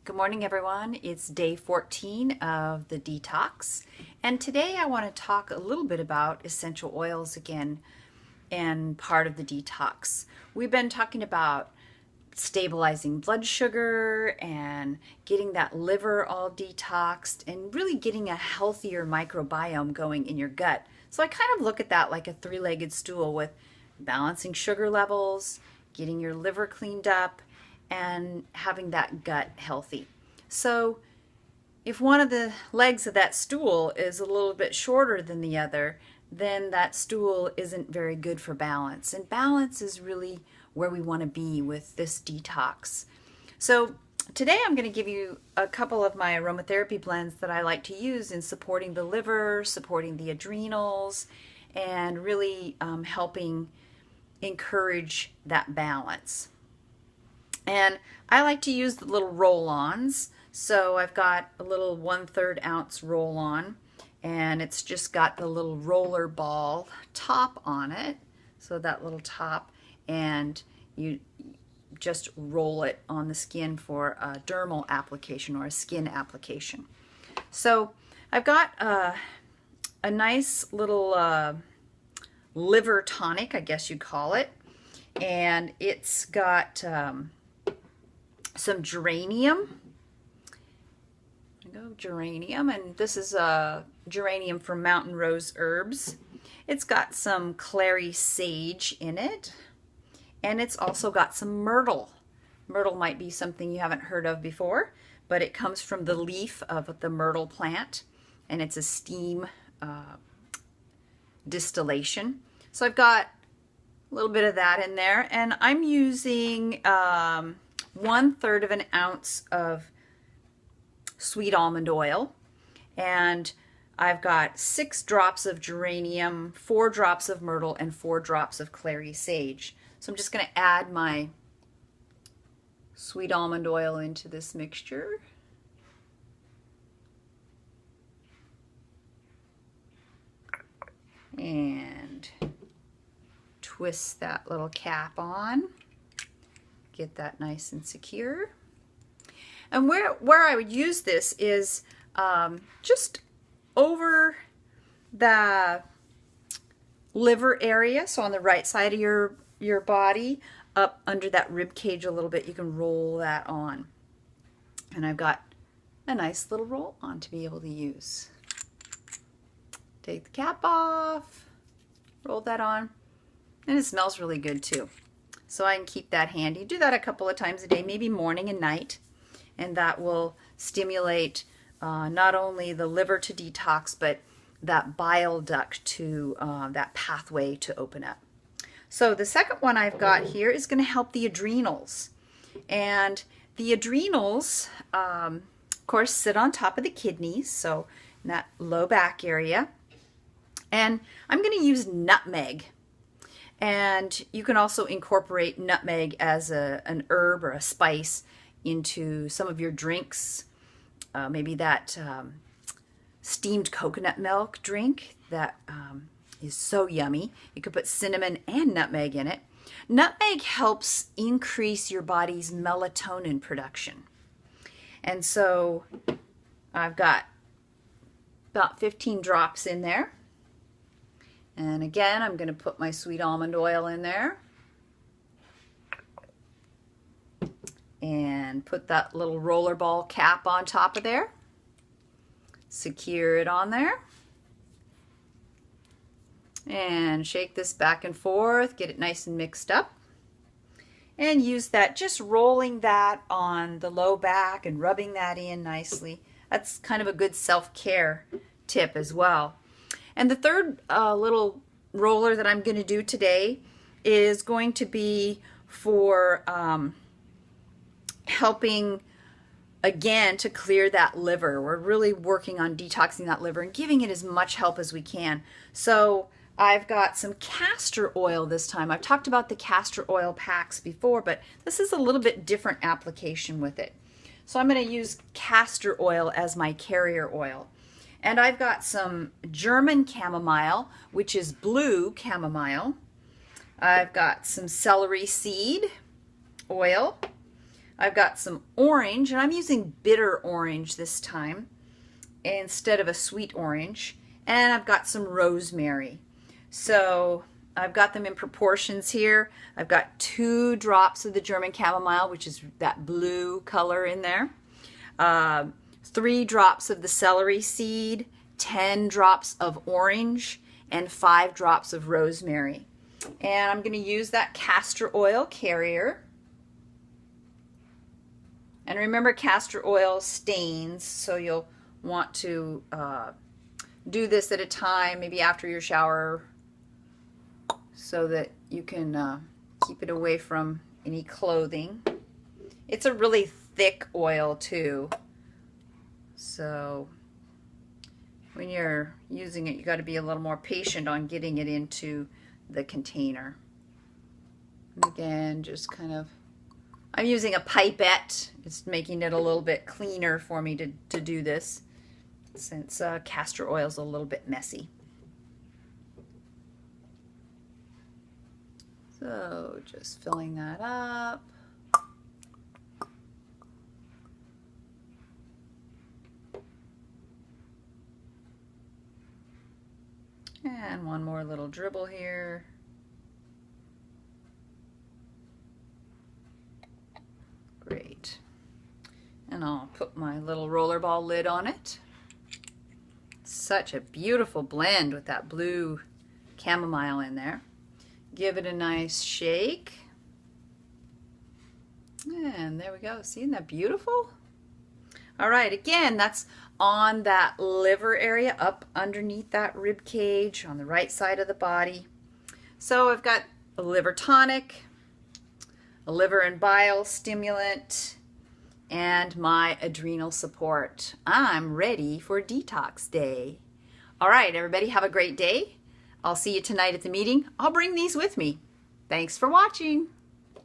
Good morning, everyone. It's day 14 of the detox, and today I want to talk a little bit about essential oils again and part of the detox. We've been talking about stabilizing blood sugar and getting that liver all detoxed and really getting a healthier microbiome going in your gut. So I kind of look at that like a three-legged stool with balancing sugar levels, getting your liver cleaned up, and having that gut healthy. So if one of the legs of that stool is a little bit shorter than the other, then that stool isn't very good for balance. And balance is really where we want to be with this detox. So today I'm going to give you a couple of my aromatherapy blends that I like to use in supporting the liver, supporting the adrenals, and really helping encourage that balance. And I like to use the little roll-ons. So I've got a little 1/3 ounce roll-on, and it's just got the little roller ball top on it. So that little top, and you just roll it on the skin for a dermal application or a skin application. So I've got a nice little liver tonic, I guess you'd call it, and it's got some geranium. Geranium, and this is a geranium from Mountain Rose Herbs. It's got some clary sage in it, and it's also got some myrtle. Myrtle might be something you haven't heard of before, but it comes from the leaf of the myrtle plant, and it's a steam distillation. So I've got a little bit of that in there, and I'm using 1/3 of an ounce of sweet almond oil, and I've got 6 drops of geranium, 4 drops of myrtle, and 4 drops of clary sage. So I'm just going to add my sweet almond oil into this mixture. And twist that little cap on. Get that nice and secure. And where I would use this is just over the liver area, so on the right side of your body, up under that rib cage a little bit. You can roll that on. And I've got a nice little roll on to be able to use. Take the cap off, roll that on, and it smells really good too. So I can keep that handy. Do that a couple of times a day, maybe morning and night, and that will stimulate not only the liver to detox, but that bile duct to that pathway to open up. So the second one I've got here is going to help the adrenals. And the adrenals, of course, sit on top of the kidneys, so in that low back area. And I'm going to use nutmeg. And you can also incorporate nutmeg as an herb or a spice into some of your drinks. Maybe that steamed coconut milk drink that is so yummy. You could put cinnamon and nutmeg in it. Nutmeg helps increase your body's melatonin production. And so I've got about 15 drops in there. And again, I'm going to put my sweet almond oil in there. And put that little roller ball cap on top of there. Secure it on there. And shake this back and forth, get it nice and mixed up. And use that, just rolling that on the low back and rubbing that in nicely. That's kind of a good self-care tip as well. And the third little roller that I'm going to do today is going to be for helping, again, to clear that liver. We're really working on detoxing that liver and giving it as much help as we can. So I've got some castor oil this time. I've talked about the castor oil packs before, but this is a little bit different application with it. So I'm going to use castor oil as my carrier oil. And I've got some German chamomile, which is blue chamomile. I've got some celery seed oil. I've got some orange, and I'm using bitter orange this time instead of a sweet orange. And I've got some rosemary. So I've got them in proportions here. I've got 2 drops of the German chamomile, which is that blue color in there. 3 drops of the celery seed, 10 drops of orange, and 5 drops of rosemary. And I'm going to use that castor oil carrier. And remember, castor oil stains, so you'll want to do this at a time, maybe after your shower, so that you can keep it away from any clothing. It's a really thick oil too, so when you're using it, you got to be a little more patient on getting it into the container. And again, just kind of, I'm using a pipette. It's making it a little bit cleaner for me to do this, since castor oil is a little bit messy. So just filling that up. And one more little dribble here. Great. And I'll put my little rollerball lid on it. Such a beautiful blend with that blue chamomile in there. Give it a nice shake. And there we go. See, isn't that beautiful? All right, again, that's on that liver area, up underneath that rib cage on the right side of the body. So I've got a liver tonic, a liver and bile stimulant, and my adrenal support. I'm ready for detox day. All right, everybody, have a great day. I'll see you tonight at the meeting. I'll bring these with me. Thanks for watching.